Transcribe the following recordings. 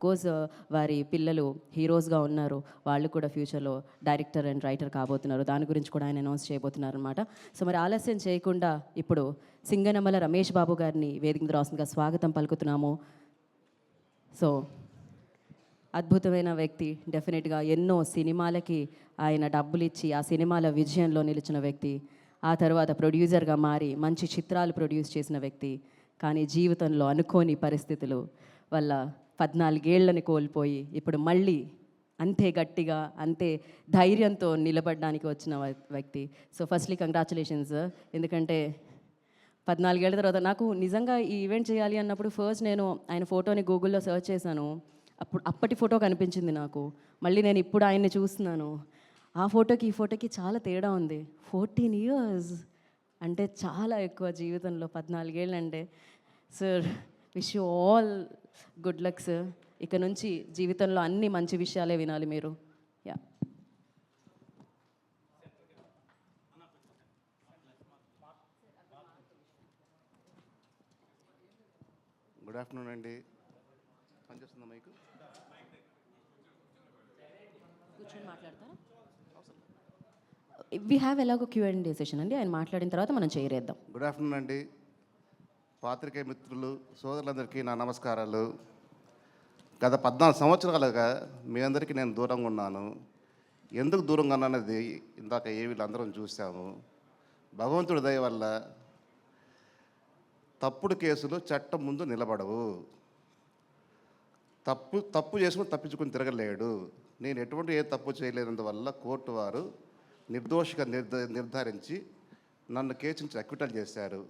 Course వారి పిల్లలు హీరోస్గా ఉన్నారు, వాళ్ళు కూడా ఫ్యూచర్లో డైరెక్టర్ అండ్ రైటర్ కాబోతున్నారు. దాని గురించి కూడా ఆయన అనౌన్స్ చేయబోతున్నారు అనమాట. సో మరి ఆలస్యం చేయకుండా ఇప్పుడు సింగనమల రమేష్ బాబు గారిని వేదిక మీద రాసిందిగా స్వాగతం పలుకుతున్నాము. సో అద్భుతమైన వ్యక్తి, డెఫినెట్గా ఎన్నో సినిమాలకి ఆయన డబ్బులు ఇచ్చి ఆ సినిమాల విజయంలో నిలిచిన వ్యక్తి, ఆ తర్వాత ప్రొడ్యూసర్గా మారి మంచి చిత్రాలు ప్రొడ్యూస్ చేసిన వ్యక్తి. కానీ జీవితంలో అనుకోని పరిస్థితులు వల్ల 14 ఏళ్ళని కోల్పోయి ఇప్పుడు మళ్ళీ అంతే గట్టిగా అంతే ధైర్యంతో నిలబడడానికి వచ్చిన వ్యక్తి. So firstly congratulations. ఎందుకంటే 14 ఏళ్ళ తర్వాత నాకు నిజంగా ఈ ఈవెంట్ చేయాలి అన్నప్పుడు ఫస్ట్ నేను ఆయన ఫోటోని గూగుల్లో సెర్చ్ చేశాను. అప్పటి ఫోటో కనిపించింది నాకు. మళ్ళీ నేను ఇప్పుడు ఆయన్ని చూస్తున్నాను. ఆ ఫోటోకి ఈ ఫోటోకి చాలా తేడా ఉంది. 14 ఇయర్స్ అంటే చాలా ఎక్కువ జీవితంలో. 14 ఏళ్ళు అంటే. Sir, wish you all good luck sir. ఇక నుంచి జీవితంలో అన్ని మంచి విషయాలే వినాలి మీరు. యా. గుడ్ ఆఫ్టర్నూన్ అండి. పనిచేస్తుందా మైకు? కూర్చొని మాట్లాడతారా? వీ హ్యావ్ ఎలాగో Q&A సెషన్ అండి. ఆయన మాట్లాడిన తర్వాత మనం చేయరేద్దాం. గుడ్ ఆఫ్టర్నూన్ అండి. పాత్రికేయ మిత్రులు, సోదరులందరికీ నా నమస్కారాలు. గత 14 సంవత్సరాలుగా మీ అందరికీ నేను దూరంగా ఉన్నాను. ఎందుకు దూరంగా ఉన్నది ఇందాక వీళ్ళందరం చూసాము. భగవంతుడి దయ వల్ల తప్పుడు కేసులు చట్టం ముందు నిలబడవు. తప్పు చేసుకుని తప్పించుకుని తిరగలేడు. నేను ఎటువంటి ఏ తప్పు చేయలేనందువల్ల కోర్టు వారు నిర్దోషిగా నిర్ధారించి నన్ను కేసు నుంచి అక్విటల్ చేశారు.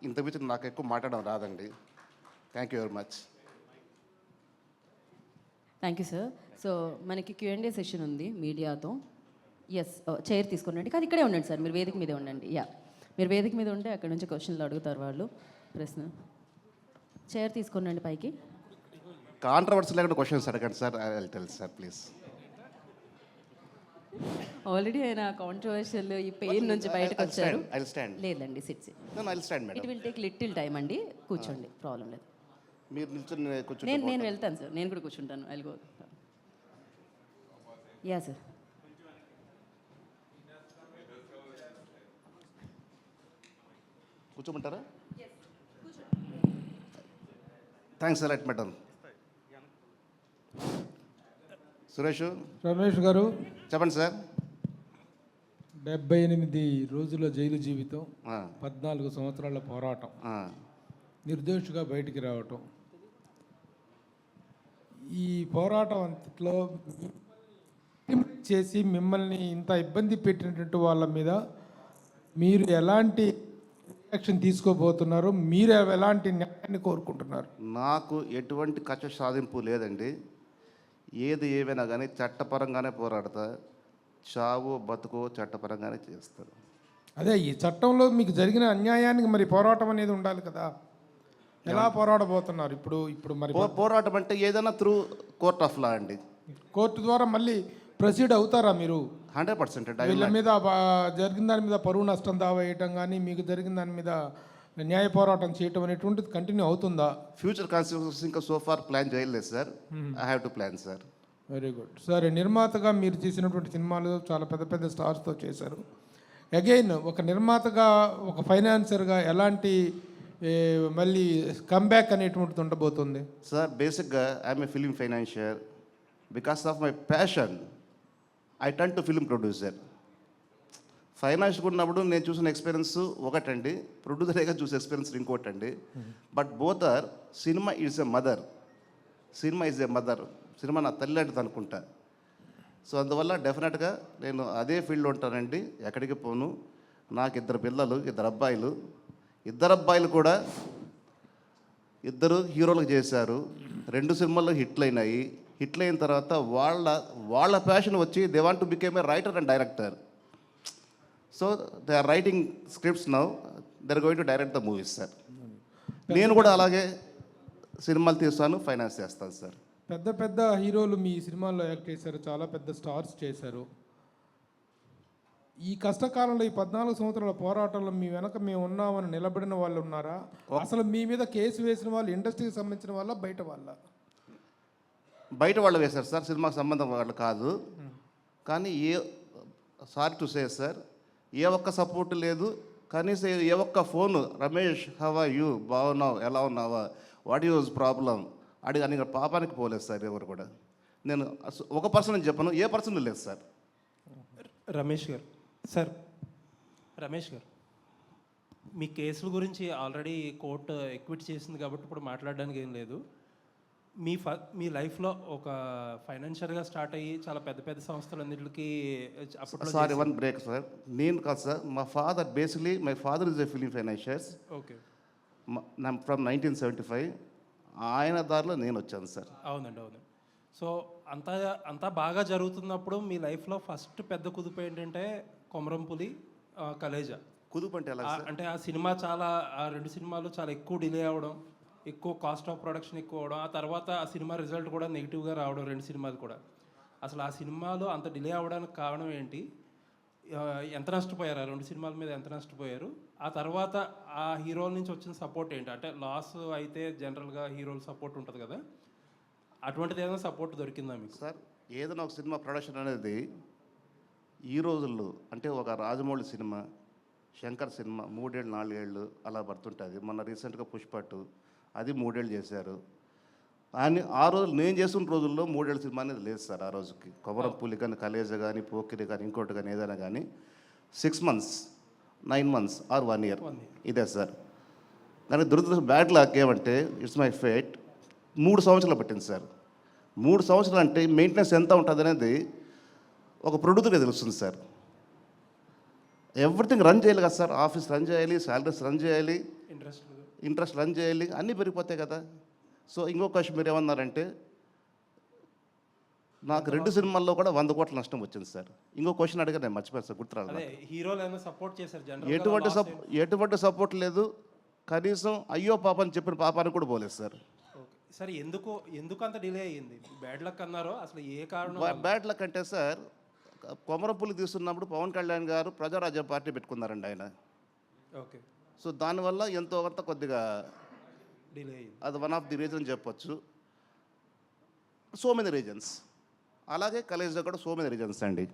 ఇంత మించి నాకు ఎక్కువ మాట్లాడడం రాదండి. Thank you very much. Thank you sir. So మనకి Q&A సెషన్ ఉంది మీడియాతో. ఎస్, చైర్ తీసుకుని కాదు, ఇక్కడే ఉండండి సార్, మీరు వేదిక మీదే ఉండండి. యా, మీరు వేదిక మీద ఉంటే అక్కడ నుంచి క్వశ్చన్లు అడుగుతారు వాళ్ళు. ప్రశ్న చైర్ తీసుకునండి పైకి. కాంట్రవర్సీ లేకుండా క్వశ్చన్స్ అడగండి sir. I will tell sir please. Already ఆయన కాంట్రవర్షియల్ ఈ పెయిన్ నుంచి బయటకు వచ్చారు. I'll stand. లేదండి, SIT. I'll stand, madam. It will take little time అండి. కూర్చోండి, ప్రాబ్లం లేదు. మీరు నిల్చొని కూర్చొని నేను వెళ్తాను సార్, నేను కూడా కూర్చుంటాను. I'll go. Ya sir. కూర్చోమంటారా? Thanks a lot madam. Suresh Ramesh garu, చెప్పండి సార్. 78 రోజుల జైలు జీవితం, 14 సంవత్సరాల పోరాటం, నిర్దోషిగా బయటికి రావటం. ఈ పోరాటం అంతట్లో చేసి మిమ్మల్ని ఇంత ఇబ్బంది పెట్టినటువంటి వాళ్ళ మీద మీరు ఎలాంటి యాక్షన్ తీసుకోబోతున్నారు? మీరు ఎలాంటి న్యాయాన్ని కోరుకుంటున్నారు? నాకు ఎటువంటి కక్ష సాధింపు లేదండి. ఏది ఏమైనా కానీ చట్టపరంగానే పోరాడతా. చావు బతుకు చట్టపరంగానే చేస్తారు. అదే, ఈ చట్టంలో మీకు జరిగిన అన్యాయానికి మరి పోరాటం అనేది ఉండాలి కదా. ఎలా పోరాడబోతున్నారు ఇప్పుడు మరి? పోరాటం అంటే ఏదైనా త్రూ కోర్ట్ ఆఫ్ లా అండి. కోర్టు ద్వారా మళ్ళీ ప్రొసీడ్ అవుతారా మీరు? 100%. వీళ్ళ మీద జరిగిన దాని మీద పరువు నష్టం దావా వేయటం కానీ మీకు జరిగిన దాని మీద న్యాయ పోరాటం చేయటం అనేటువంటిది కంటిన్యూ అవుతుందా? ఫ్యూచర్ కాన్సిక్వెన్సెస్ ఇంకా సో ఫార్ ప్లాన్ చేయలేదు sir. I have to plan sir. Very good. సరే, నిర్మాతగా మీరు చేసినటువంటి సినిమాలు చాలా పెద్ద పెద్ద స్టార్స్తో చేశారు. అగైన్ ఒక నిర్మాతగా, ఒక ఫైనాన్సర్గా ఎలాంటి మళ్ళీ కమ్బ్యాక్ అనేటువంటిది ఉండబోతుంది? సార్, బేసిక్గా I'm a film financier. Because of my passion I turn to film producer. Financial ఉన్నప్పుడు నేను చూసిన ఎక్స్పీరియన్స్ ఒకటండి, ప్రొడ్యూసర్గా చూసే ఎక్స్పీరియన్స్ ఇంకోటండి. But both are, cinema is a mother. Cinema నా తల్లి లాంటిది అనుకుంటా. సో అందువల్ల డెఫినెట్గా నేను అదే ఫీల్డ్లో ఉంటానండి, ఎక్కడికి పోను. నాకు 2 పిల్లలు, 2 అబ్బాయిలు. 2 అబ్బాయిలు కూడా 2 హీరోలకు చేశారు. 2 సినిమాల్లో హిట్లు అయినాయి. హిట్లు అయిన తర్వాత వాళ్ళ ప్యాషన్ వచ్చి they want to became a writer and director. So they are writing scripts now. They are going to direct the movies sir. నేను కూడా అలాగే సినిమాలు తీస్తాను, ఫైనాన్స్ చేస్తాను సార్. పెద్ద పెద్ద హీరోలు మీ సినిమాల్లో యాక్ట్ చేశారు, చాలా పెద్ద స్టార్స్ చేశారు. ఈ కష్టకాలంలో, ఈ 14 సంవత్సరాల పోరాటంలో మీ వెనక మేము ఉన్నామని నిలబడిన వాళ్ళు ఉన్నారా? అసలు మీ మీద కేసు వేసిన వాళ్ళు ఇండస్ట్రీకి సంబంధించిన వాళ్ళ, బయట వాళ్ళ? బయట వాళ్ళు వేశారు సార్, సినిమాకి సంబంధం వాళ్ళు కాదు. కానీ సారీ టు సే సార్, ఏ ఒక్క సపోర్ట్ లేదు. కనీసం ఏ ఒక్క phone, Ramesh how are you, బాగున్నావు, ఎలా ఉన్నావా, వాట్ యూజ్ ప్రాబ్లం అని పాపానికి పోలేదు సార్ ఎవరు కూడా. నేను ఒక పర్సన్ అని చెప్పను, ఏ పర్సన్ లేదు సార్. రమేష్ గారు, సార్ రమేష్ గారు, మీ కేసుల గురించి ఆల్రెడీ కోర్టు ఎక్విట్ చేసింది కాబట్టి ఇప్పుడు మాట్లాడడానికి ఏం లేదు. మీ లైఫ్లో ఒక ఫైనాన్షియల్గా స్టార్ట్ అయ్యి చాలా పెద్ద పెద్ద సంస్థలన్నిటికీ అప్పట్లో సారీ, వన్ బ్రేక్ సార్. నేను కాదు సార్, మా father basically, my father is a film financiers okay from 1975. ఆయన దారిలో నేను వచ్చాను సార్. అవునండి, అవును. సో అంతా బాగా జరుగుతున్నప్పుడు మీ లైఫ్లో ఫస్ట్ పెద్ద కుదుపు ఏంటంటే కొమరంపులి, కలేజా. కుదుపు అంటే ఎలా సార్? అంటే ఆ రెండు సినిమాలు చాలా ఎక్కువ డిలే అవ్వడం, ఎక్కువ కాస్ట్ ఆఫ్ ప్రొడక్షన్ ఎక్కువ అవడం, ఆ తర్వాత ఆ సినిమా రిజల్ట్ కూడా నెగిటివ్గా రావడం, రెండు సినిమాలు కూడా. అసలు ఆ సినిమాలు అంత డిలే అవ్వడానికి కారణం ఏంటి? ఎంత నష్టపోయారు? ఆ రెండు సినిమాల మీద ఎంత నష్టపోయారు? ఆ తర్వాత ఆ హీరోల నుంచి వచ్చిన సపోర్ట్ ఏంటి? అంటే లాస్ అయితే జనరల్గా హీరోల సపోర్ట్ ఉంటుంది కదా, అటువంటిది ఏదైనా సపోర్ట్ దొరికిందా మీకు? సార్, ఏదైనా ఒక సినిమా ప్రొడక్షన్ అనేది ఈ రోజుల్లో, అంటే ఒక రాజమౌళి సినిమా, శంకర్ సినిమా 3 ఏళ్ళు 4 ఏళ్ళు అలా పడుతుంటుంది. మొన్న రీసెంట్గా పుష్పట్టు, అది 3 ఏళ్ళు చేశారు. అని ఆ రోజు నేను చేసిన రోజుల్లో 3 ఏళ్ళ సినిమా అనేది లేదు సార్. ఆ రోజుకి కొమరంపులి కానీ, కలేజ కానీ, పోకిరి కానీ, ఇంకోటి కానీ, ఏదైనా కానీ 6 months 9 months ఆర్ 1 year ఇదే సార్. కానీ దురదృష్టం, బ్యాడ్ లక్ ఏమంటే, ఇట్స్ మై ఫేట్, 3 సంవత్సరాలు పట్టింది సార్. 3 సంవత్సరాలు అంటే మెయింటెనెన్స్ ఎంత ఉంటుంది అనేది ఒక ప్రొడ్యూసర్కి తెలుస్తుంది సార్. ఎవ్రీథింగ్ రన్ చేయాలి కదా సార్, ఆఫీస్ రన్ చేయాలి, శాలరీస్ రన్ చేయాలి, ఇంట్రెస్ట్ రన్ చేయాలి, అన్నీ పెరిగిపోతాయి కదా. సో ఇంకో క్వశ్చన్ మీరు ఏమన్నారంటే, నాకు 2 సినిమాల్లో కూడా 100 కోట్ల నష్టం వచ్చింది సార్. ఇంకో క్వశ్చన్ అడిగా నేను మర్చిపోయాను సార్, గుర్తురాదు. అదే హీరోలు ఏమైనా సపోర్ట్ చేశారు? ఎటువంటి సపోర్ట్ లేదు. కనీసం అయ్యో పాప అని చెప్పిన పాపానికి కూడా పోలేదు సార్. సరే, ఎందుకు అంత డిలే అయ్యింది? బ్యాడ్ లక్ అన్నారో, అసలు ఏ కారణం? బ్యాడ్ లక్ అంటే సార్, కొమరంపులి తీస్తున్నప్పుడు పవన్ కళ్యాణ్ గారు ప్రజారాజ్యం పార్టీ పెట్టుకున్నారండి ఆయన. ఓకే. సో దానివల్ల ఎంతో కొంత కొద్దిగా డిలే అయ్యింది. అది వన్ ఆఫ్ ది రీజన్ చెప్పొచ్చు. So many reasons. అలాగే కలేజ్లో కూడా సో మెనీ రీజన్స్ అండి.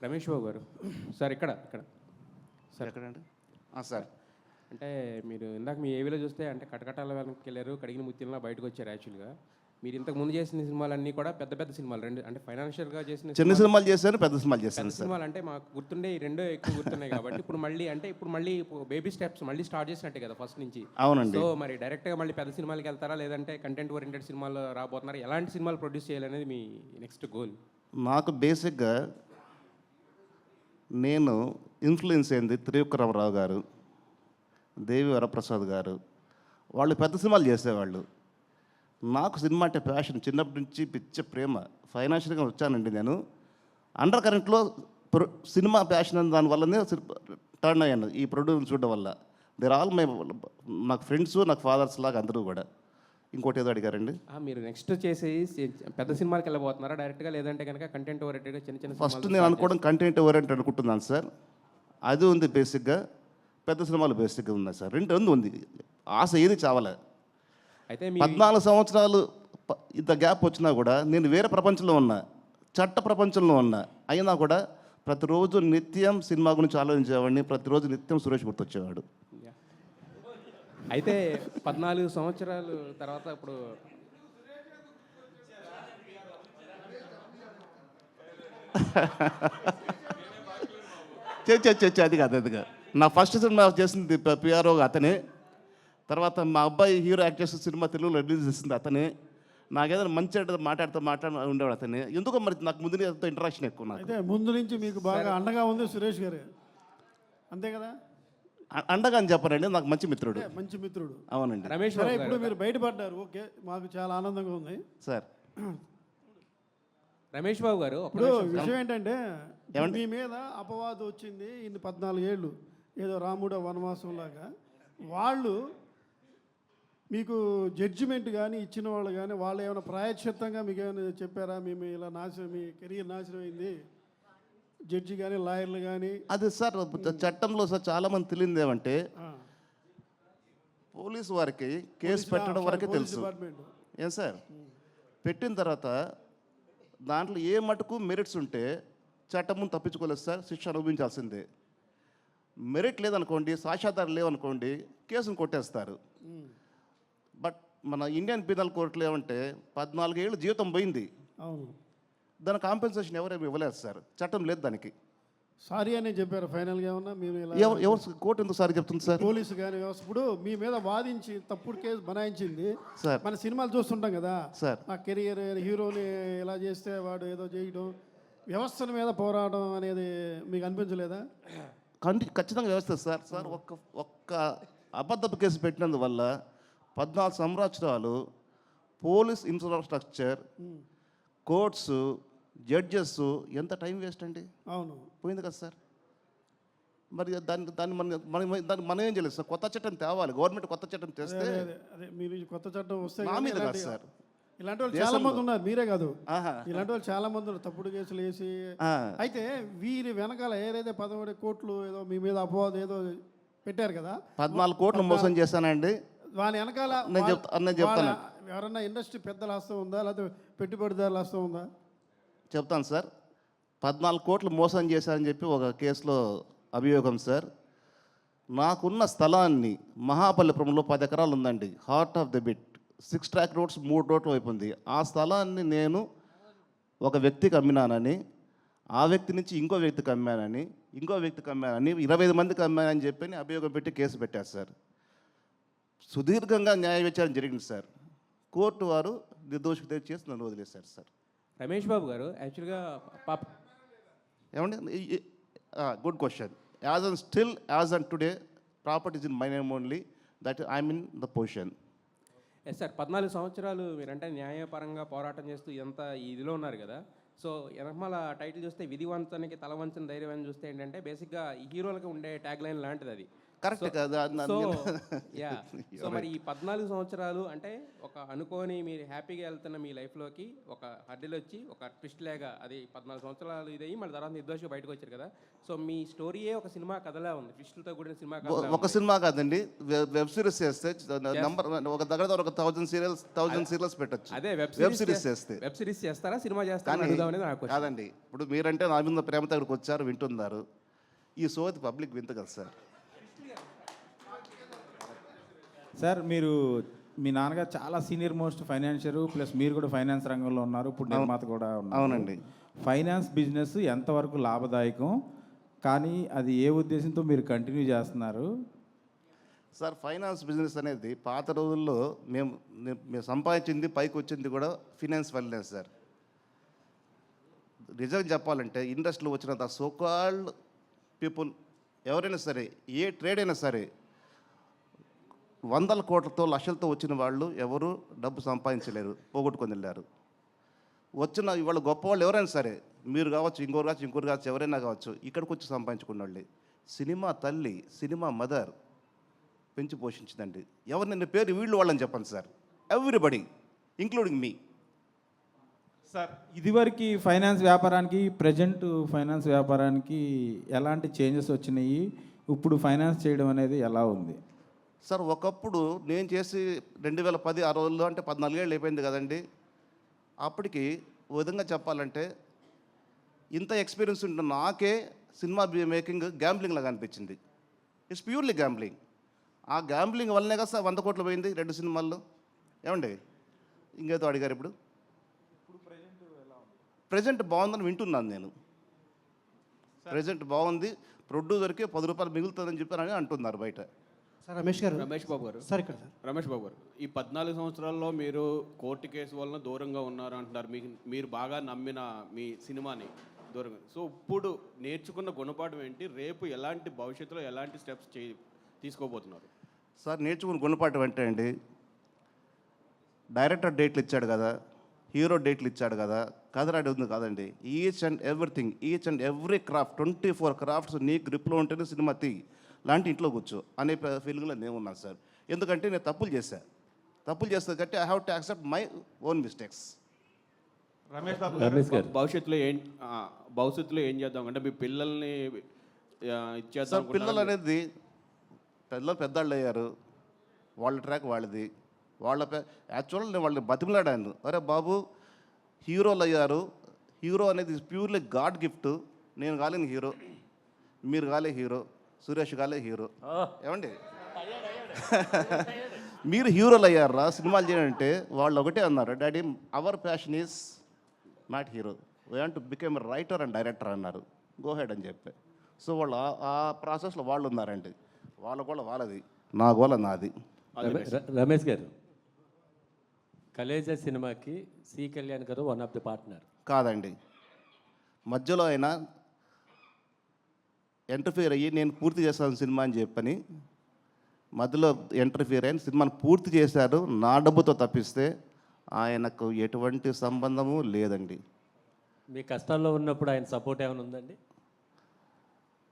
రమేష్ బాబు గారు, సార్ ఇక్కడ సార్ ఎక్కడండి? సార్, అంటే మీరు ఇందాక మీ ఏవిలో చూస్తే అంటే కటకటాల వెనక్కి వెళ్ళారు, కడిగిన ముత్యంలా బయటకు వచ్చారు. యాక్చువల్గా మీరు ఇంతకు ముందు చేసిన సినిమాలన్నీ కూడా పెద్ద పెద్ద సినిమాలు, రెండు అంటే ఫైనాన్షియల్గా చేసిన చిన్న సినిమాలు చేశాను, పెద్ద సినిమాలు చేశాను. సినిమాలు అంటే మాకు గుర్తుండే ఈ రెండో ఎక్కువ గుర్తున్నాయి కాబట్టి ఇప్పుడు మళ్ళీ బేబీ స్టెప్స్ మళ్ళీ స్టార్ట్ చేసినట్టే కదా ఫస్ట్ నుంచి. అవునండి. సో మరి డైరెక్ట్గా మళ్ళీ పెద్ద సినిమాలకి వెళ్తారా, లేదంటే కంటెంట్ ఓరియంటెడ్ సినిమాలు రాబోతున్నారా? ఎలాంటి సినిమాలు ప్రొడ్యూస్ చేయాలనేది మీ నెక్స్ట్ గోల్? నాకు బేసిక్గా నేను ఇన్ఫ్లుయెన్స్ అయింది త్రివిక్రమరావు గారు, దేవి వరప్రసాద్ గారు. వాళ్ళు పెద్ద సినిమాలు చేసేవాళ్ళు. నాకు సినిమా అంటే ప్యాషన్, చిన్నప్పటి నుంచి పిచ్చ ప్రేమ. ఫైనాన్షియల్గా వచ్చానండి నేను. అండర్ కరెంట్లో సినిమా ప్యాషన్ అని దానివల్లనే టర్న్ అయ్యాను ఈ ప్రొడ్యూసర్ చూడడం వల్ల. దేర్ ఆల్ నాకు ఫ్రెండ్స్, నాకు ఫాదర్స్ లాగా అందరూ కూడా. ఇంకోటి ఏదో అడిగారండి. మీరు నెక్స్ట్ చేసి పెద్ద సినిమాకి వెళ్ళబోతున్నారా డైరెక్ట్గా, లేదంటే కనుక కంటెంట్ ఓరియంటెడ్గా చిన్న చిన్న? ఫస్ట్ నేను అనుకోవడం కంటెంట్ ఓరియంటెడ్ అనుకుంటున్నాను సార్. అది ఉంది బేసిక్గా, పెద్ద సినిమాలు బేసిక్గా ఉన్నాయి సార్. రెండు ఉంది. ఆశ ఏది చావలే. అయితే 14 సంవత్సరాలు ఇంత గ్యాప్ వచ్చినా కూడా నేను వేరే ప్రపంచంలో ఉన్నా, చట్ట ప్రపంచంలో ఉన్నా. అయినా కూడా ప్రతిరోజు నిత్యం సినిమా గురించి ఆలోచించేవాడిని, ప్రతిరోజు నిత్యం సురేష్ గుర్తొచ్చేవాడు. అయితే 14 సంవత్సరాలు తర్వాత ఇప్పుడు అది కాదు. నా ఫస్ట్ సినిమా చేసింది పిఆర్ఓ అతనే. తర్వాత మా అబ్బాయి హీరో యాక్ట్ చేసిన సినిమా తెలుగులో రిలీజ్ చేసింది అతనే. నాకేదైనా మంచి మాట్లాడుతూ ఉండేవాడు అతనే. ఎందుకో మరి నాకు ముందు ఇంటరాక్షన్ ఎక్కువ. నాకు అయితే ముందు నుంచి మీకు బాగా అండగా ఉంది సురేష్ గారు, అంతే కదా? అండగా అని చెప్పారండి, నాకు మంచి మిత్రుడు. మంచి మిత్రుడు. అవునండి. రమేష్ సరే, ఇప్పుడు మీరు బయటపడ్డారు, ఓకే, మాకు చాలా ఆనందంగా ఉంది సార్. రమేష్ బాబు గారు, ఇప్పుడు విషయం ఏంటంటే, మీ మీద అపవాదు వచ్చింది ఇన్ని 14 ఏళ్ళు, ఏదో రాముడు వనవాసం లాగా. వాళ్ళు మీకు జడ్జిమెంట్ కానీ ఇచ్చిన వాళ్ళు కానీ, వాళ్ళు ఏమైనా ప్రాయశ్చిత్తంగా మీకు ఏమైనా చెప్పారా? మేము ఇలా నాశనం, మీ కెరీర్ నాశనం అయింది, జడ్జి కానీ లాయర్లు కానీ? అది సార్ చట్టంలో సార్ చాలామంది తెలియదు ఏమంటే, పోలీసు వారికి కేసు పెట్టడం వరకే తెలుసు. డిపార్ట్మెంట్ ఏం సార్, పెట్టిన తర్వాత దాంట్లో ఏ మటుకు మెరిట్స్ ఉంటే చట్టం ముందు తప్పించుకోలేదు సార్, శిక్ష అనుభవించాల్సిందే. మెరిట్ లేదనుకోండి, సాక్ష్యాధారాలు లేవనుకోండి, కేసును కొట్టేస్తారు. బట్ మన ఇండియన్ పీనల్ కోర్టులో ఏమంటే 14 ఏళ్ళు జీవితం పోయింది, అవును. దాని కాంపెన్సేషన్ ఎవరేమి ఇవ్వలేదు సార్, చట్టం లేదు దానికి. సారీ అనే చెప్పారు ఫైనల్గా ఏమన్నా మీరు ఇలా ఎవరు కోర్టు ఎందుకు సార్ చెప్తుంది సార్? పోలీసు కానీ వ్యవస్థ ఇప్పుడు మీ మీద వాదించి తప్పుడు కేసు బనాయించింది. సార్ మన సినిమాలు చూస్తుంటాం కదా సార్ మా కెరియర్ హీరోని ఇలా చేస్తే వాడు ఏదో చేయడం, వ్యవస్థల మీద పోరాటం అనేది మీకు అనిపించలేదా? ఖచ్చితంగా వ్యవస్థ సార్. సార్ ఒక్క అబద్ధపు కేసు పెట్టినందువల్ల 14 సంవత్సరాలు పోలీస్ ఇన్ఫ్రాస్ట్రక్చర్, కోర్ట్స్, జడ్జెస్ ఎంత టైం వేస్ట్ అండి. అవును, పోయింది కదా సార్. మరి మనం ఏం చేయలేదు సార్, కొత్త చట్టం తేవాలి, గవర్నమెంట్ కొత్త చట్టం తెస్తే. అదే మీరు కొత్త చట్టం వస్తే నా మీద కాదు సార్, ఇలాంటి వాళ్ళు చాలా మంది ఉన్నారు, మీరే కాదు, ఆహా. ఇలాంటి వాళ్ళు చాలా మంది ఉన్నారు తప్పుడు కేసులు వేసి. అయితే వీరి వెనకాల ఏదైతే 11 కోట్లు ఏదో మీ మీద అపవాదం ఏదో పెట్టారు కదా, 14 కోట్లు మోసం చేశానండి. వాని వెనకాల నేను చెప్తాను. ఎవరన్నా ఇండస్ట్రీ పెద్దల హస్తం ఉందా, లేకపోతే పెట్టుబడిదారుల హస్తం ఉందా? చెప్తాను సార్. 14 కోట్లు మోసం చేశారని చెప్పి ఒక కేసులో అభియోగం సార్. నాకున్న స్థలాన్ని మహాబలిపురంలో 10 ఎకరాలు ఉందండి, heart of the bit, 6 track roads 3 రోడ్లు వైపు ఉంది. ఆ స్థలాన్ని నేను ఒక వ్యక్తికి అమ్మినానని, ఆ వ్యక్తి నుంచి ఇంకో వ్యక్తికి అమ్మానని, ఇంకో వ్యక్తికి అమ్మానని, 25 మందికి అమ్మానని చెప్పి అభియోగం పెట్టి కేసు పెట్టారు సార్. సుదీర్ఘంగా న్యాయ విచారణ జరిగింది సార్. కోర్టు వారు నిర్దోషికి తెచ్చేసి నన్ను వదిలేశారు సార్. రమేష్ బాబు గారు యాక్చువల్గా పాప ఏమండి, good question. As and today property is in my name only, that I'm in the position. Yes sir, 14 సంవత్సరాలు మీరంటే న్యాయపరంగా పోరాటం చేస్తూ ఎంత ఇదిలో ఉన్నారు కదా. సో వెనకమాల టైటిల్ చూస్తే విధి వంచనకి తల వంచన ధైర్యం అని చూస్తే ఏంటంటే బేసిక్గా ఈ హీరోలకు ఉండే ట్యాగ్ లైన్ లాంటిది అది. కరెక్ట్ కదా. సో మరి ఈ 14 సంవత్సరాలు అంటే ఒక అనుకోని మీరు హ్యాపీగా వెళ్తున్న మీ లైఫ్లోకి ఒక హడ్డీలు వచ్చి ఒక ట్విస్ట్ లేగా అది 14 సంవత్సరాలు ఇదయ్యి మళ్ళీ తర్వాత నిర్దోషిగా బయటకు వచ్చారు కదా. సో మీ స్టోరీయే ఒక సినిమా కథలా ఉంది, ట్విస్టులతో కూడిన సినిమా కథ. ఒక సినిమా కాదండి, వెబ్ సిరీస్ చేస్తే నంబర్ ఒక దగ్గర ఒక 1000 సీరియల్స్ పెట్టచ్చు. అదే వెబ్ సిరీస్ చేస్తే. వెబ్ సిరీస్ చేస్తారా, సినిమా చేస్తారా నాకు కాదండి. ఇప్పుడు మీరంటే నా మీద ప్రేమతో ఇక్కడికి వచ్చారు, వింటున్నారు. ఈ సోది పబ్లిక్ వింత కదా సార్. సార్ మీరు మీ నాన్నగారు చాలా సీనియర్ మోస్ట్ ఫైనాన్షియర్, ప్లస్ మీరు కూడా ఫైనాన్స్ రంగంలో ఉన్నారు, ఇప్పుడు నిర్మాత కూడా ఉన్నారు. అవునండి. ఫైనాన్స్ బిజినెస్ ఎంతవరకు లాభదాయకం, కానీ అది ఏ ఉద్దేశంతో మీరు కంటిన్యూ చేస్తున్నారు? సార్ ఫైనాన్స్ బిజినెస్ అనేది పాత రోజుల్లో మేము సంపాదించింది పైకి వచ్చింది కూడా ఫైనాన్స్ వల్లనే సార్. నిజంగా చెప్పాలంటే ఇండస్ట్రీలో వచ్చినంత సోకాల్డ్ పీపుల్ ఎవరైనా సరే, ఏ ట్రేడ్ అయినా సరే, 100 కోట్లతో లక్షలతో వచ్చిన వాళ్ళు ఎవరు డబ్బు సంపాదించలేరు, పోగొట్టుకొని వెళ్ళారు. వచ్చిన ఇవాళ గొప్పవాళ్ళు ఎవరైనా సరే, మీరు కావచ్చు, ఇంకోరు కావచ్చు, ఎవరైనా కావచ్చు, ఇక్కడికి వచ్చి సంపాదించుకున్న వాళ్ళే. సినిమా తల్లి, సినిమా మదర్ పెంచి పోషించిందండి. ఎవరు నిన్న పేరు వీళ్ళు వాళ్ళని చెప్పండి సార్, ఎవ్రీబడి ఇంక్లూడింగ్ మీ. సార్ ఇదివరకు ఫైనాన్స్ వ్యాపారానికి ప్రజెంట్ ఫైనాన్స్ వ్యాపారానికి ఎలాంటి చేంజెస్ వచ్చినాయి, ఇప్పుడు ఫైనాన్స్ చేయడం అనేది ఎలా ఉంది? సార్ ఒకప్పుడు నేను చేసి 2010 ఆ రోజుల్లో అంటే 14 ఏళ్ళు అయిపోయింది కదండి. అప్పటికి ఓ విధంగా చెప్పాలంటే ఇంత ఎక్స్పీరియన్స్ ఉంటున్న నాకే సినిమా మేకింగ్ గ్యాంబ్లింగ్ లాగా అనిపించింది. It's purely gambling. ఆ గ్యాంబ్లింగ్ వల్లనే కదా సార్ 100 కోట్లు పోయింది 2 సినిమాల్లో. ఏమండి, ఇంకేదో అడిగారు. ఇప్పుడు ప్రజెంట్ బాగుందని వింటున్నాను నేను. ప్రజెంట్ బాగుంది, ప్రొడ్యూసర్కి 10 రూపాయలు మిగులుతుందని చెప్పారని అంటున్నారు బయట. సార్ రమేష్ బాబు గారు సార్ ఇక్కడ రమేష్ బాబు గారు, ఈ 14 సంవత్సరాల్లో మీరు కోర్టు కేసు వలన దూరంగా ఉన్నారు అంటున్నారు. మీరు బాగా నమ్మిన మీ సినిమాని దూరంగా. సో ఇప్పుడు నేర్చుకున్న గుణపాఠం ఏంటి, రేపు ఎలాంటి భవిష్యత్తులో ఎలాంటి స్టెప్స్ తీసుకోబోతున్నారు? సార్ నేర్చుకున్న గుణపాఠం అంటే అండి, డైరెక్టర్ డేట్లు ఇచ్చాడు కదా, హీరో డేట్లు ఇచ్చాడు కదా, కథ రెడీ ఉంది కాదండి. Each and every craft 24 crafts నీ గ్రిప్లో ఉంటేనే సినిమా లాంటి ఇంట్లో కూర్చో అనే ఫీలింగ్లో నేను ఉన్నాను సార్. ఎందుకంటే నేను తప్పులు చేస్తా కాబట్టి I have to accept my own mistakes. Ramesh గారు భవిష్యత్తులో ఏం చేద్దాం అంటే మీ పిల్లల్ని సార్ పిల్లలు అనేది పెద్దవాళ్ళు అయ్యారు, వాళ్ళ ట్రాక్ వాళ్ళది. యాక్చువల్ నేను వాళ్ళని బతిమలాడాను, అరే బాబు హీరోలు అయ్యారు. హీరో అనేది ప్యూర్లీ గాడ్ గిఫ్ట్. నేను కాలేని హీరో, మీరు కాలే హీరో, సురేష్ కాలే హీరో. ఏమండి మీరు హీరోలు అయ్యారా సినిమాలు చేయాలంటే? వాళ్ళు ఒకటే అన్నారు, daddy hour passion is not hero, we want to become writer and director అన్నారు. గో హెడ్ అని చెప్పి. సో వాళ్ళు ఆ ప్రాసెస్లో వాళ్ళు ఉన్నారండి. వాళ్ళ గోళ వాళ్ళది, నా గోళ నాది. రమేష్ గారు, కలేజా సినిమాకి సి కళ్యాణ్ గారు వన్ ఆఫ్ ది పార్ట్నర్ కాదండి. మధ్యలో అయినా ఇంటర్ఫియర్ అయ్యి నేను పూర్తి చేస్తాను సినిమా అని చెప్పని మధ్యలో ఇంటర్ఫియర్ అయిన సినిమాను పూర్తి చేశారు నా డబ్బుతో తప్పిస్తే ఆయనకు ఎటువంటి సంబంధము లేదండి. మీ కష్టాల్లో ఉన్నప్పుడు ఆయన సపోర్ట్ ఏమైనా ఉందండి?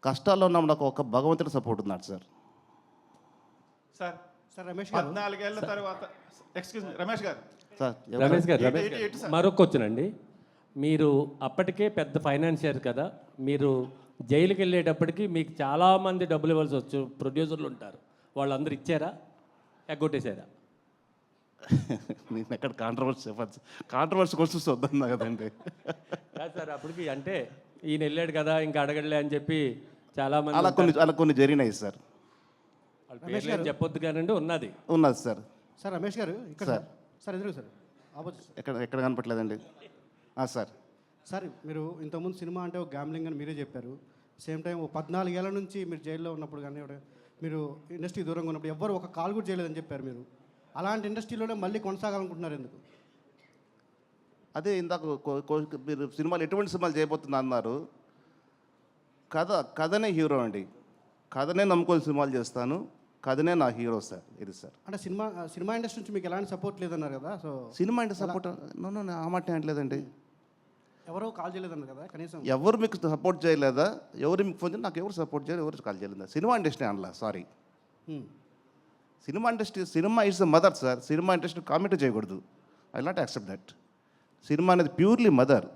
కష్టాల్లో ఉన్నప్పుడు నాకు ఒక భగవంతుడి సపోర్ట్ ఉన్నాడు సార్. సార్ సార్ రమేష్ గారు 14 ఏళ్ల తర్వాత ఎక్స్క్యూజ్ మీ రమేష్ గారు సార్ రమేష్ గారు మరొక క్వశ్చన్ అండి. మీరు అప్పటికే పెద్ద ఫైనాన్షియర్ కదా, మీరు జైలుకి వెళ్ళేటప్పటికి మీకు చాలామంది డబ్బులు ఇవ్వాల్సి వచ్చు, ప్రొడ్యూసర్లు ఉంటారు, వాళ్ళందరూ ఇచ్చారా ఎగ్గొట్టేశారా? నేను ఎక్కడ కాంట్రవర్సీ క్వశ్చన్స్ వద్దన్నా కదండి. కాదు సార్, అప్పటికి అంటే ఈయన వెళ్ళాడు కదా ఇంకా అడగడలే అని చెప్పి చాలామంది అలా కొన్ని జరిగినాయి సార్. వాళ్ళ పేర్లు ఏం చెప్పొద్దు కానండి, ఉన్నది సార్. సార్ రమేష్ గారు ఇక్కడ సార్. సార్ ఎదురు సార్ ఆపోజిట్ ఎక్కడ కనపట్లేదండి. సార్ సార్ మీరు ఇంతకుముందు సినిమా అంటే ఒక గ్యామ్లింగ్ అని మీరే చెప్పారు. సేమ్ టైం 14 ఏళ్ల నుంచి మీరు జైల్లో ఉన్నప్పుడు కానీ మీరు ఇండస్ట్రీ దూరంగా ఉన్నప్పుడు ఎవ్వరు ఒక కాల్ కూడా చేయలేదని చెప్పారు. మీరు అలాంటి ఇండస్ట్రీలోనే మళ్ళీ కొనసాగాలనుకుంటున్నారు ఎందుకు? అదే ఇందాక మీరు సినిమాలు ఎటువంటి సినిమాలు చేయబోతున్నా అన్నారు. కథనే హీరో అండి. కథనే నమ్ముకొని సినిమాలు చేస్తాను, కథనే నా హీరో సార్. ఇది సార్ అంటే సినిమా ఇండస్ట్రీ నుంచి మీకు ఎలాంటి సపోర్ట్ లేదన్నారు కదా. సో సినిమా అంటే సపోర్ట్ ఆ మాట అనట్లేదండి. ఎవరో కాల్ చేయలేదన్నారు కదా కనీసం. ఎవరు మీకు సపోర్ట్ చేయలేదా? ఎవరు మీకు ఫోన్ చేయాలి? నాకు ఎవరు సపోర్ట్ చేయలేదు, ఎవరు కాల్ చేయలేదా? సినిమా ఇండస్ట్రీ అనలా, sorry. Cinema is the mother sir. Cinema industry comment చేయకూడదు. I not accept that. Cinema అనేది ప్యూర్లీ మదర్.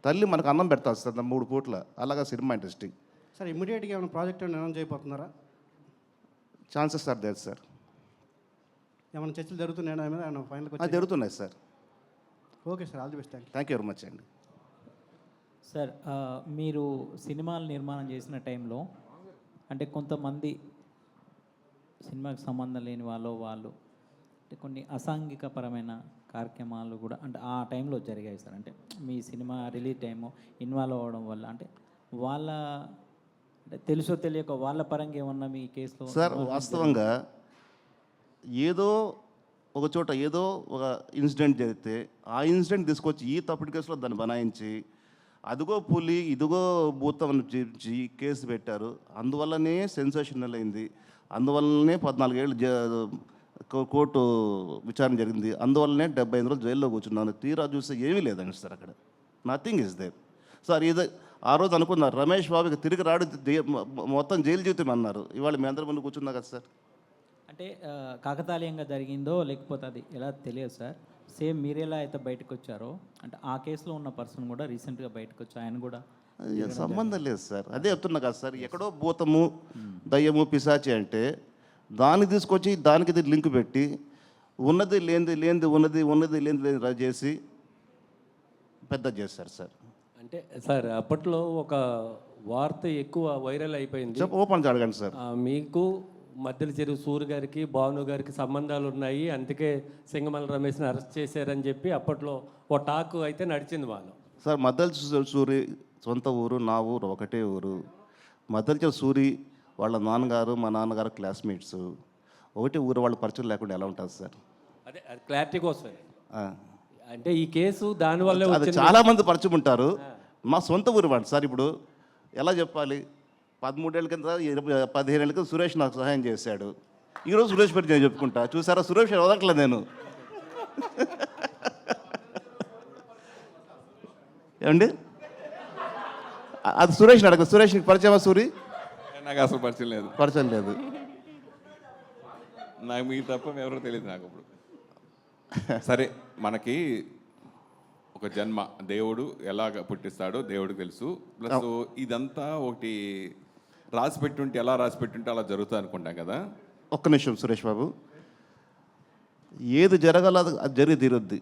తల్లి మనకు అన్నం పెడతారు సార్ 3 పూట్ల. అలాగా సినిమా ఇండస్ట్రీ. సార్ ఇమ్మీడియట్గా ఏమైనా ప్రాజెక్ట్ అనౌన్స్ చేయబోతున్నారా? Chances are there sir. ఏమైనా చర్చలు జరుగుతున్నాయా మీద ఏమైనా ఫైనల్కి జరుగుతున్నాయి సార్. Okay sir, all the best. Thank you very much అండి. సార్ మీరు సినిమాలు నిర్మాణం చేసిన టైంలో అంటే కొంతమంది సినిమాకి సంబంధం లేని వాళ్ళు అంటే కొన్ని అసాంఘికపరమైన కార్యక్రమాలు కూడా అంటే ఆ టైంలో జరిగాయి సార్. అంటే మీ సినిమా రిలీజ్ టైము ఇన్వాల్వ్ అవ్వడం వల్ల అంటే వాళ్ళ అంటే తెలుసో తెలియక వాళ్ళ పరంగా ఏమన్నా మీ కేసులో? సార్ వాస్తవంగా ఏదో ఒక చోట ఏదో ఒక ఇన్సిడెంట్ జరిగితే ఆ ఇన్సిడెంట్ తీసుకొచ్చి ఈ తప్పుడు కేసులో దాన్ని బనాయించి అదిగో పులి ఇదిగో భూతం అని చూపించి కేసు పెట్టారు. అందువల్లనే సెన్సేషనల్ అయింది. అందువల్లనే 14 ఏళ్ళు కోర్టు విచారణ జరిగింది. అందువల్లనే 75 రోజులు జైల్లో కూర్చున్నాను. తీరా చూస్తే ఏమీ లేదండి సార్. అక్కడ నథింగ్ ఇస్ దేర్ సార్. ఇది ఆ రోజు అనుకున్నారు రమేష్ బాబుకి తిరిగి రాడు, మొత్తం జైలు జీవితం అన్నారు. ఇవాళ మీ అందరి ముందు కూర్చున్నా కదా సార్. అంటే కాకతాళీయంగా జరిగిందో లేకపోతే అది ఎలా తెలియదు సార్. సేమ్ మీరెలా అయితే బయటకు వచ్చారో అంటే ఆ కేసులో ఉన్న పర్సన్ కూడా రీసెంట్గా బయటకు వచ్చి ఆయన కూడా సంబంధం లేదు సార్. అదే చెప్తున్నా కదా సార్. ఎక్కడో భూతము దయ్యము పిశాచి అంటే దాన్ని తీసుకొచ్చి దానికి ఇది లింక్ పెట్టి ఉన్నది లేనిది ఉన్నది చేసి పెద్ద చేస్తారు సార్. అంటే సార్ అప్పట్లో ఒక వార్త ఎక్కువ వైరల్ అయిపోయింది. ఓపెన్ అడగండి సార్. మీకు మద్దెల చెరువు సూరి గారికి భాను గారికి సంబంధాలు ఉన్నాయి, అందుకే సింగమల రమేష్ని అరెస్ట్ చేశారని చెప్పి అప్పట్లో ఓ టాక్ అయితే నడిచింది వాళ్ళు. సార్ మద్దెల సూరి సొంత ఊరు, నా ఊరు ఒకటే ఊరు. మద్దెల చెరువు సూరి వాళ్ళ నాన్నగారు మా నాన్నగారు క్లాస్మేట్స్. ఒకటే ఊరు, వాళ్ళ పరిచయం లేకుండా ఎలా ఉంటుంది సార్? అదే క్లారిటీ కోసం అంటే ఈ కేసు దానివల్ల అది చాలామంది పరిచయం ఉంటారు. మా సొంత ఊరు వాడు సార్. ఇప్పుడు ఎలా చెప్పాలి? 13 ఏళ్ళ కింద 15 ఏళ్ళ కింద సురేష్ నాకు సహాయం చేశాడు. ఈరోజు సురేష్ పేరు నేను చెప్పుకుంటా. చూసారా, సురేష్ వదలట్లేదు నేను. ఏమండి అది సురేష్ అడగ. సురేష్ నీకు పరిచయమా? సూరి నాకు అసలు పరిచయం లేదు. నాకు మీకు తప్ప ఎవరో తెలియదు నాకు. ఇప్పుడు సరే, మనకి ఒక జన్మ దేవుడు ఎలాగ పుట్టిస్తాడో దేవుడికి తెలుసు. ప్లస్ ఇదంతా ఒకటి రాసి పెట్టుంటే ఎలా రాసి పెట్టుంటే అలా జరుగుతుంది అనుకుంటాం కదా. ఒక్క నిమిషం సురేష్ బాబు. ఏది జరగాల అది జరిగి తీరుద్ది.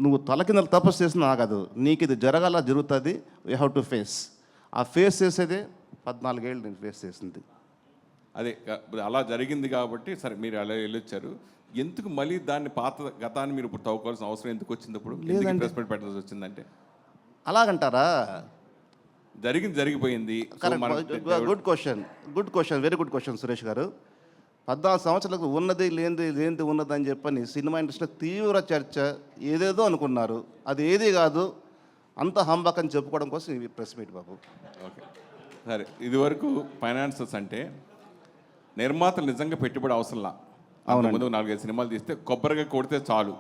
నువ్వు తల కింద తపస్సు చేసిన ఆగదు, నీకు ఇది జరగాల జరుగుతుంది, యూ హ్యావ్ టు ఫేస్. ఆ ఫేస్ చేసేదే 14 ఏళ్ళు నేను ఫేస్ చేసింది. అదే అలా జరిగింది కాబట్టి సరే మీరు అలా వెళ్ళొచ్చారు. ఎందుకు మళ్ళీ దాన్ని పాత గతాన్ని మీరు ఇప్పుడు తవ్వుకోవాల్సిన అవసరం ఎందుకు వచ్చింది? ఇప్పుడు ఇన్వెస్ట్మెంట్ పెట్టాల్సి వచ్చిందంటే అలాగంటారా? జరిగిపోయింది. Good question, very good question Suresh గారు. 14 సంవత్సరాలకు ఉన్నది లేనిది ఉన్నదని చెప్పని సినిమా ఇండస్ట్రీలో తీవ్ర చర్చ, ఏదేదో అనుకున్నారు. అది ఏది కాదు, అంత హంబక్ అని చెప్పుకోవడం కోసం ఈ ప్రెస్ మీట్ బాబు. ఓకే సరే, ఇదివరకు ఫైనాన్సర్స్ అంటే నిర్మాతలు నిజంగా పెట్టుబడి అవసరంలా. ముందు 4-5 సినిమాలు తీస్తే కొబ్బరిగా కొడితే చాలు,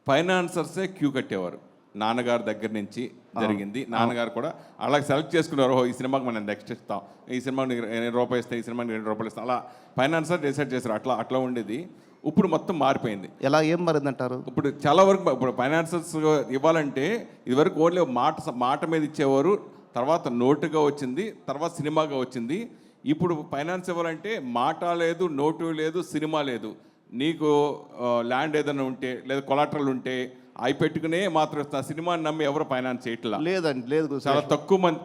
ఫైనాన్సర్సే క్యూ కట్టేవారు. నాన్నగారి దగ్గర నుంచి జరిగింది. నాన్నగారు కూడా అలాగే సెలెక్ట్ చేసుకున్నారు, ఈ సినిమాకి మనం నెక్స్ట్ ఇస్తాం, ఈ సినిమాకి ₹2 ఇస్తాం, ఈ సినిమాకి ₹2 ఇస్తాం, అలా ఫైనాన్సర్ డిసైడ్ చేశారు. అట్లా ఉండేది. ఇప్పుడు మొత్తం మారిపోయింది. ఎలా ఏం మారిందంటారు? ఇప్పుడు చాలా వరకు ఇప్పుడు ఫైనాన్సర్స్ ఇవ్వాలంటే ఇదివరకు ఓన్లీ మాట మీద ఇచ్చేవారు, తర్వాత నోటుగా వచ్చింది, తర్వాత సినిమాగా వచ్చింది. ఇప్పుడు ఫైనాన్స్ ఇవ్వాలంటే మాట లేదు, నోటు లేదు, సినిమా లేదు. నీకు ల్యాండ్ ఏదైనా ఉంటే లేదా కొలాటరల్ ఉంటే అవి పెట్టుకునే మాత్రం ఇస్తున్నా. సినిమాని నమ్మి ఎవరు ఫైనాన్స్ చేయట్లా. లేదు చాలా తక్కువ మంది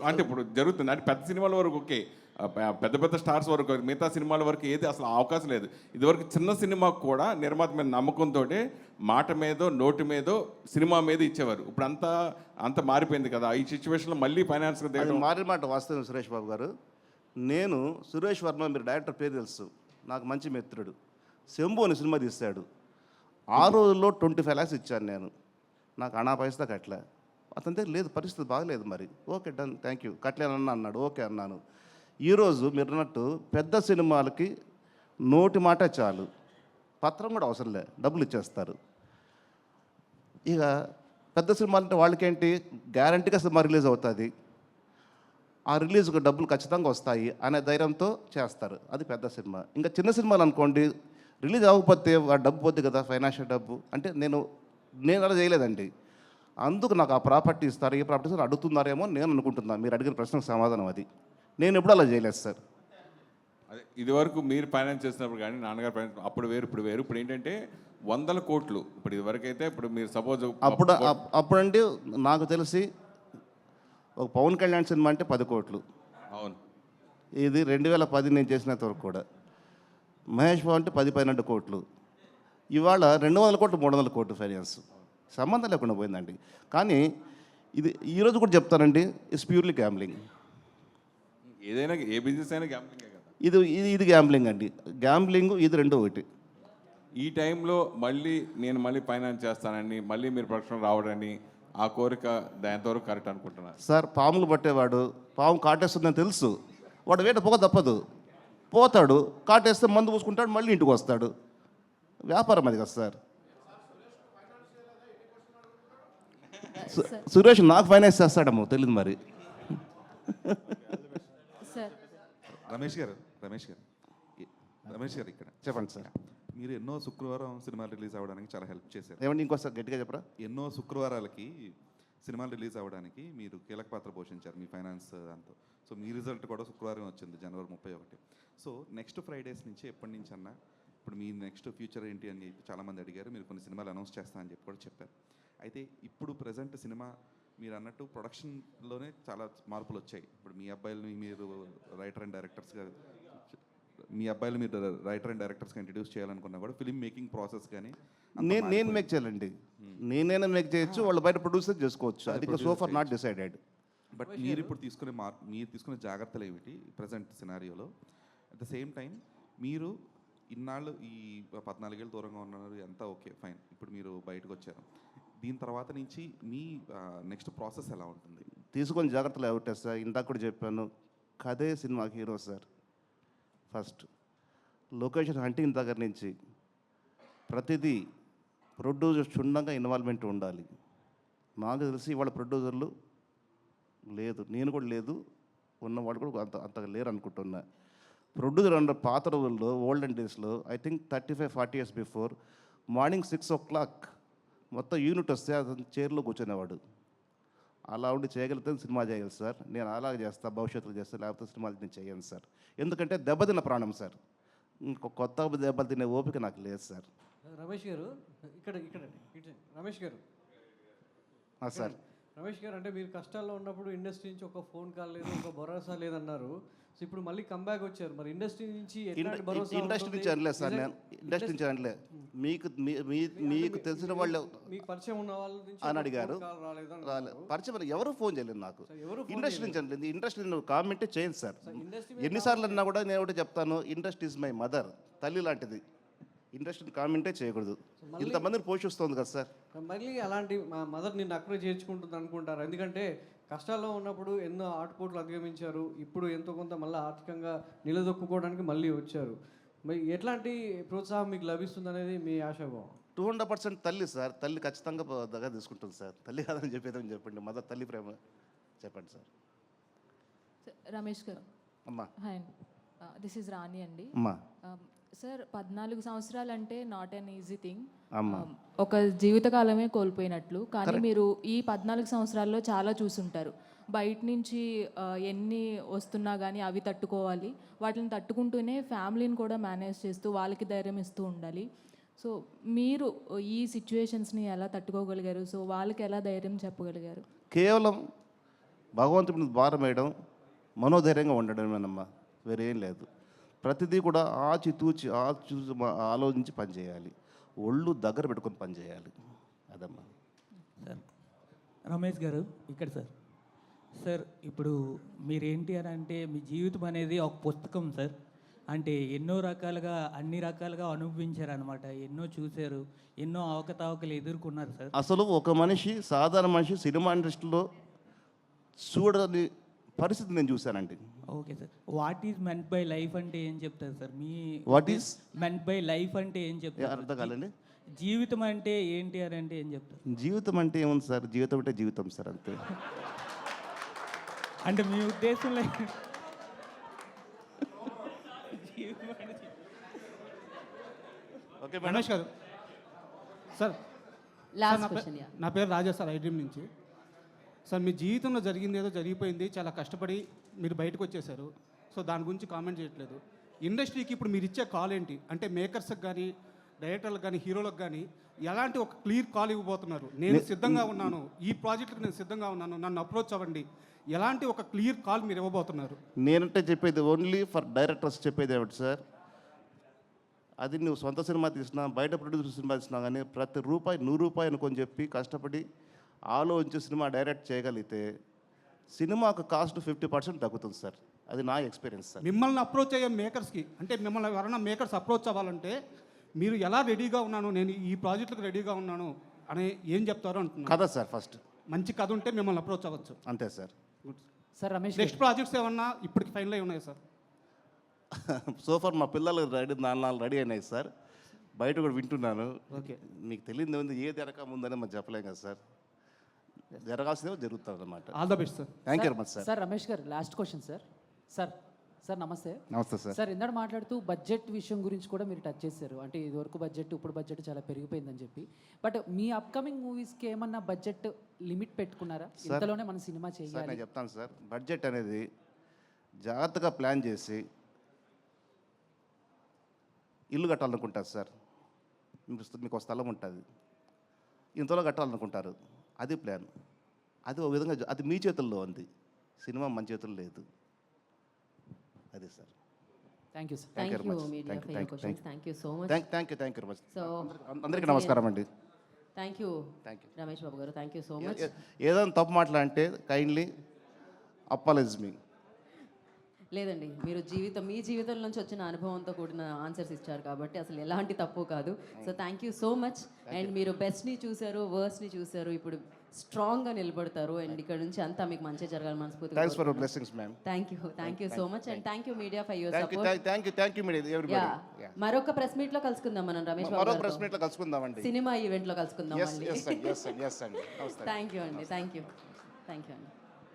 అంటే ఇప్పుడు జరుగుతుంది. అంటే పెద్ద సినిమాల వరకు ఓకే, పెద్ద స్టార్స్ వరకు, మిగతా సినిమాల వరకు ఏది అసలు అవకాశం లేదు. ఇదివరకు చిన్న సినిమాకు కూడా నిర్మాత మీద నమ్మకంతో మాట మీదో నోటు మీదో సినిమా మీద ఇచ్చేవారు. ఇప్పుడు అంత మారిపోయింది కదా. ఈ సిచ్యువేషన్లో మళ్ళీ ఫైనాన్స్ మారిన మాట వాస్తవం సురేష్ బాబు గారు. నేను సురేష్ వర్మ, మీరు డైరెక్టర్ పేరు తెలుసు, నాకు మంచి మిత్రుడు. శంభు అని సినిమా తీశాడు. ఆ రోజుల్లో 25 lakhs ఇచ్చాను నేను, నాకు అనా పైసా కట్టలే. అతని దగ్గర లేదు, పరిస్థితి బాగలేదు. మరి ఓకే డన్, థ్యాంక్ యూ, కట్టలేనన్నా అన్నాడు, ఓకే అన్నాను. ఈరోజు మీరు అన్నట్టు పెద్ద సినిమాలకి నోటి మాట చాలు, పత్రం కూడా అవసరం లే, డబ్బులు ఇచ్చేస్తారు. ఇక పెద్ద సినిమాలు అంటే వాళ్ళకేంటి, గ్యారంటీగా సినిమా రిలీజ్ అవుతుంది, ఆ రిలీజ్కి డబ్బులు ఖచ్చితంగా వస్తాయి అనే ధైర్యంతో చేస్తారు. అది పెద్ద సినిమా. ఇంకా చిన్న సినిమాలు అనుకోండి, రిలీజ్ అవ్వకపోతే డబ్బు పోద్ది కదా, ఫైనాన్షియల్ డబ్బు. అంటే నేను అలా చేయలేదండి. అందుకు నాకు ఆ ప్రాపర్టీ ఇస్తారు, ఏ ప్రాపర్టీ ఇస్తారు అడుగుతున్నారేమో నేను అనుకుంటున్నాను. మీరు అడిగిన ప్రశ్నకు సమాధానం అది. నేను ఎప్పుడు అలా చేయలేదు సార్. అదే ఇదివరకు మీరు ఫైనాన్స్ చేసినప్పుడు కానీ నాన్నగారు ఫైనాన్స్ అప్పుడు వేరు ఇప్పుడు వేరు. ఇప్పుడు ఏంటంటే 100 కోట్లు. ఇప్పుడు ఇదివరకు అయితే ఇప్పుడు మీరు సపోజ్ అప్పుడంటే నాకు తెలిసి ఒక పవన్ కళ్యాణ్ సినిమా అంటే 10 కోట్లు. అవును, ఇది 2010 నేను చేసినంత వరకు కూడా. మహేష్ బాబు అంటే 10-12 కోట్లు. ఇవాళ 200 కోట్లు 300 కోట్లు ఫైనాన్స్, సంబంధం లేకుండా పోయిందండి. కానీ ఇది ఈరోజు కూడా చెప్తానండి, ఇట్స్ ప్యూర్లీ గ్యాంబ్లింగ్. ఏదైనా ఏ బిజినెస్ అయినా గ్యాంబ్లింగే కదా. ఇది గ్యాంబ్లింగ్ అండి. గ్యాంబ్లింగ్ ఇది రెండో ఒకటి. ఈ టైంలో నేను ఫైనాన్స్ చేస్తానని మళ్ళీ మీరు ప్రొడక్షన్ రావడని ఆ కోరిక దాంతవరకు కరెక్ట్ అనుకుంటున్నారు సార్? పాములు పట్టేవాడు పాము కాటేస్తుందని తెలుసు, వాడు వేట పొగ తప్పదు, పోతాడు, కాటేస్తే మందు పూసుకుంటాడు, మళ్ళీ ఇంటికి వస్తాడు. వ్యాపారం అది కదా సార్. సురేష్ నాకు ఫైనాన్స్ చేస్తాడేమో తెలియదు మరి. రమేష్ గారు ఇక్కడ చెప్పండి సార్. మీరు ఎన్నో శుక్రవారం సినిమాలు రిలీజ్ అవ్వడానికి చాలా హెల్ప్ చేశారు. ఏమండి ఇంకోసారి గట్టిగా చెప్పరా? ఎన్నో శుక్రవారాలకి సినిమాలు రిలీజ్ అవ్వడానికి మీరు కీలక పాత్ర పోషించారు మీ ఫైనాన్స్ దాంతో. సో మీ రిజల్ట్ కూడా శుక్రవారం వచ్చింది, జనవరి 31. సో నెక్స్ట్ ఫ్రైడేస్ నుంచి ఎప్పటి నుంచి అన్నా ఇప్పుడు మీ నెక్స్ట్ ఫ్యూచర్ ఏంటి అని చాలామంది అడిగారు. మీరు కొన్ని సినిమాలు అనౌన్స్ చేస్తా అని చెప్పి కూడా చెప్పారు. అయితే ఇప్పుడు ప్రజెంట్ సినిమా మీరు అన్నట్టు ప్రొడక్షన్లోనే చాలా మార్పులు వచ్చాయి. ఇప్పుడు మీ అబ్బాయిలు మీరు రైటర్ అండ్ డైరెక్టర్స్గా ఇంట్రడ్యూస్ చేయాలనుకున్నా కూడా ఫిలిం మేకింగ్ ప్రాసెస్ కానీ నేను మేక్ చేయాలండి, నేనైనా మేక్ చేయొచ్చు, వాళ్ళు బయట ప్రొడ్యూసర్ చేసుకోవచ్చు. అది so far not decided. But మీరు ఇప్పుడు తీసుకునే జాగ్రత్తలు ఏమిటి ప్రజెంట్ సినారియోలో? అట్ ద సేమ్ టైం మీరు ఇన్నాళ్ళు ఈ 14 ఏళ్ళు దూరంగా ఉన్నారు, ఎంత ఓకే ఫైన్, ఇప్పుడు మీరు బయటకు వచ్చారు. దీని తర్వాత నుంచి మీ నెక్స్ట్ ప్రాసెస్ ఎలా ఉంటుంది? తీసుకొని జాగ్రత్తలు ఏమిటా సార్? ఇందాక కూడా చెప్పాను, కథే సినిమాకి hero sir. First location hunting దగ్గర నుంచి ప్రతిదీ ప్రొడ్యూసర్ క్షుణ్ణంగా ఇన్వాల్వ్మెంట్ ఉండాలి. నాకు తెలిసి ఇవాళ ప్రొడ్యూసర్లు లేదు, నేను కూడా లేదు, ఉన్నవాళ్ళు కూడా అంతగా లేరు అనుకుంటున్నా. ప్రొడ్యూసర్ అన్న పాత రోజుల్లో ఓల్డెన్ డేస్లో I think 35-40 years before morning 6 o'clock మొత్తం యూనిట్ వస్తే అతను చైర్లో కూర్చునేవాడు. అలా ఉండి చేయగలిగితే సినిమా చేయాలి సార్. నేను అలాగే చేస్తా, భవిష్యత్తులో చేస్తా, లేకపోతే సినిమాలు నేను చేయను సార్. ఎందుకంటే దెబ్బతిన్న ప్రాణం సార్, కొత్త దెబ్బలు తినే ఓపిక నాకు లేదు సార్. రమేష్ గారు రమేష్ గారు సార్. రమేష్ గారు, అంటే మీరు కష్టాల్లో ఉన్నప్పుడు ఇండస్ట్రీ నుంచి ఒక ఫోన్ కాల్ లేదు, ఒక భరోసా లేదన్నారు. సో ఇప్పుడు మళ్ళీ కంబ్యాక్ వచ్చారు. మరి ఇండస్ట్రీ నుంచి ఎట్లాంటి భరోసా ఇండస్ట్రీ ఉంటుంది? నుంచి అనలేదు సార్, నేను ఇండస్ట్రీ నుంచి అనలే. మీకు తెలిసిన వాళ్ళు మీకు పరిచయం ఉన్న వాళ్ళ నుంచి అని అడిగారు. కాల్ రాలేదని పరిచయం ఎవరు ఫోన్ చేయలేదు నాకు. ఎవరు ఇండస్ట్రీ నుంచి అనలేదు. ఇండస్ట్రీ కామెంటే చేయను సార్. ఇండస్ట్రీ ఎన్నిసార్లు అన్నా కూడా నేను ఒకటి చెప్తాను, ఇండస్ట్రీ ఇస్ మై మదర్, తల్లి లాంటిది. ఇండస్ట్రీని కామెంటే చేయకూడదు. ఇంతమందిని పోషిస్తుంది కదా సార్. మళ్ళీ అలాంటి మా మదర్ నిన్ను అక్కడే చేర్చుకుంటుంది అనుకుంటారు. ఎందుకంటే కష్టాల్లో ఉన్నప్పుడు ఎన్నో ఆటుపోట్లు అధిగమించారు. ఇప్పుడు ఎంతో కొంత మళ్ళీ ఆర్థికంగా నిలదొక్కుకోవడానికి మళ్ళీ వచ్చారు. మరి ఎట్లాంటి ప్రోత్సాహం మీకు లభిస్తుంది అనేది మీ ఆశాభావం? 200% తల్లి సార్. తల్లి ఖచ్చితంగా దగ్గర తీసుకుంటుంది సార్. తల్లి కాదని చెప్పేదని చెప్పండి. మదర్ తల్లి ప్రేమ చెప్పండి సార్. రమేష్ గారు, అమ్మా. హాయ్, దిస్ ఇస్ రాణి అండి. అమ్మా. సార్, 14 సంవత్సరాలు అంటే నాట్ అన్ ఈజీ థింగ్. అమ్మా. ఒక జీవితకాలమే కోల్పోయినట్లు. కానీ మీరు ఈ 14 సంవత్సరాల్లో చాలా చూసుంటారు. బయట నుంచి ఎన్ని వస్తున్నా కానీ అవి తట్టుకోవాలి. వాటిని తట్టుకుంటూనే ఫ్యామిలీని కూడా మేనేజ్ చేస్తూ వాళ్ళకి ధైర్యం ఇస్తూ ఉండాలి. సో మీరు ఈ సిచ్యువేషన్స్ని ఎలా తట్టుకోగలిగారు? సో వాళ్ళకి ఎలా ధైర్యం చెప్పగలిగారు? కేవలం భగవంతుడి మీద భారం వేయడం, మనోధైర్యంగా ఉండడమేనమ్మా, వేరేం లేదు. ప్రతిదీ కూడా ఆచితూచి ఆలోచించి పనిచేయాలి. ఒళ్ళు దగ్గర పెట్టుకొని పనిచేయాలి. అదమ్మా. సార్ రమేష్ గారు ఇక్కడ సార్. సార్ ఇప్పుడు మీరేంటి అని అంటే మీ జీవితం అనేది ఒక పుస్తకం సార్. అంటే ఎన్నో రకాలుగా అన్ని రకాలుగా అనుభవించారనమాట. ఎన్నో చూశారు, ఎన్నో అవకతవకలు ఎదుర్కొన్నారు సార్. అసలు ఒక మనిషి, సాధారణ మనిషి సినిమా ఇండస్ట్రీలో చూడని పరిస్థితి నేను చూశానండి. Okay sir. What is meant by life అంటే ఏం చెప్తారు sir? Me what is meant by life అంటే ఏం చెప్తారు? అర్థం కాలండి. జీవితం అంటే ఏంటి అని అంటే ఏం చెప్తారు? జీవితం అంటే ఏముంది సార్? జీవితం అంటే జీవితం సార్, అంతే. అంటే మీ ఉద్దేశంలో ఓకే రమేష్ గారు సార్, నా పేరు రాజా సార్, ఐడ్రీమ్ నుంచి. సార్, మీ జీవితంలో జరిగింది ఏదో జరిగిపోయింది, చాలా కష్టపడి మీరు బయటకు వచ్చేసారు. సో దాని గురించి కామెంట్ చేయట్లేదు. ఇండస్ట్రీకి ఇప్పుడు మీరు ఇచ్చే కాల్ ఏంటి? అంటే మేకర్స్కి కానీ, డైరెక్టర్లకు కానీ, హీరోలకు కానీ ఎలాంటి ఒక క్లియర్ కాల్ ఇవ్వబోతున్నారు? నేను సిద్ధంగా ఉన్నాను, ఈ ప్రాజెక్టుకి నేను సిద్ధంగా ఉన్నాను, నన్ను అప్రోచ్ అవ్వండి, ఎలాంటి ఒక క్లియర్ కాల్ మీరు ఇవ్వబోతున్నారు? నేనంటే చెప్పేది ఓన్లీ ఫర్ డైరెక్టర్స్ చెప్పేది ఏమిటి సార్, అది నువ్వు సొంత సినిమా తీసినా, బయట ప్రొడ్యూసర్ సినిమా తీసినా కానీ ప్రతి రూపాయి 100 రూపాయలు అనుకొని చెప్పి కష్టపడి ఆలోచించి సినిమా డైరెక్ట్ చేయగలిగితే సినిమాకు కాస్ట్ 50% తగ్గుతుంది సార్. అది నా ఎక్స్పీరియన్స్ సార్. మిమ్మల్ని అప్రోచ్ అయ్యే మేకర్స్కి, అంటే మిమ్మల్ని ఎవరైనా మేకర్స్ అప్రోచ్ అవ్వాలంటే మీరు ఎలా రెడీగా ఉన్నాను, నేను ఈ ప్రాజెక్టులకు రెడీగా ఉన్నాను అని ఏం చెప్తారో అంటున్నాను. కదా సార్, ఫస్ట్ మంచి కథ ఉంటే మిమ్మల్ని అప్రోచ్ అవ్వచ్చు. అంతే sir. Sir Ramesh, next projects ఏమన్నా ఇప్పటికి ఫైనల్ అయి ఉన్నాయి సార్? సోఫర్ మా పిల్లలు నాలుగు రెడీ అయినాయి సార్. బయట కూడా వింటున్నాను. ఓకే, మీకు తెలియదు ఉంది, ఏది జరగక ముందని మనం చెప్పలేం కదా సార్. జరగాల్సిందే జరుగుతుంది అన్నమాట. All the best sir. Thank you very much sir. Sir Ramesh గారు, లాస్ట్ క్వశ్చన్ సార్. సార్ నమస్తే. నమస్తే సార్. సార్, ఇందాక మాట్లాడుతూ బడ్జెట్ విషయం గురించి కూడా మీరు టచ్ చేశారు. అంటే ఇదివరకు బడ్జెట్, ఇప్పుడు బడ్జెట్ చాలా పెరిగిపోయిందని చెప్పి. బట్ మీ అప్కమింగ్ మూవీస్కి ఏమన్నా బడ్జెట్ లిమిట్ పెట్టుకున్నారా? ఇంతలోనే మన సినిమా సార్ చేయాలి? నేను చెప్తాను సార్. బడ్జెట్ అనేది జాగ్రత్తగా ప్లాన్ చేసి ఇల్లు కట్టాలనుకుంటారు సార్. మీకు ఒక స్థలం ఉంటుంది, ఇంతలో కట్టాలనుకుంటారు, అది ప్లాన్. అది ఒక విధంగా అది మీ చేతుల్లో ఉంది, సినిమా మన చేతుల్లో లేదు. అది sir. Thank you sir. Thank you media for your questions. Thank you so much. Thank you very much. So అందరికీ నమస్కారం అండి. థ్యాంక్ యూ రమేష్ బాబు గారు. Thank you so much. ఏదైనా తప్పు మాట్లాడంటే కైండ్లీ అపాలజీ మీ. లేదండి, మీరు మీ జీవితం నుంచి వచ్చిన అనుభవంతో కూడిన ఆన్సర్స్ ఇచ్చారు కాబట్టి అసలు ఎలాంటి తప్పు కాదు. So thank you so much. And మీరు బెస్ట్ని చూశారు, వర్స్ట్ని చూశారు, ఇప్పుడు స్ట్రాంగ్గా నిలబడతారు. అండ్ ఇక్కడ నుంచి అంతా మీకు మంచి జరగాలి మనస్ఫూర్తిగా. Thanks for your blessings ma'am. Thank you so much. And thank you media for your support. Thank you media everybody. మరొక ప్రెస్ మీట్ లో కలుసుకుందాం మనం. రమేష్ బాబు ప్రెస్ మీట్ లో కలుసుకుందామండి. సినిమా ఈవెంట్ లో కలుసుకుందాం. yes అండి. థ్యాంక్ యూ అండి. థ్యాంక్ యూ అండి.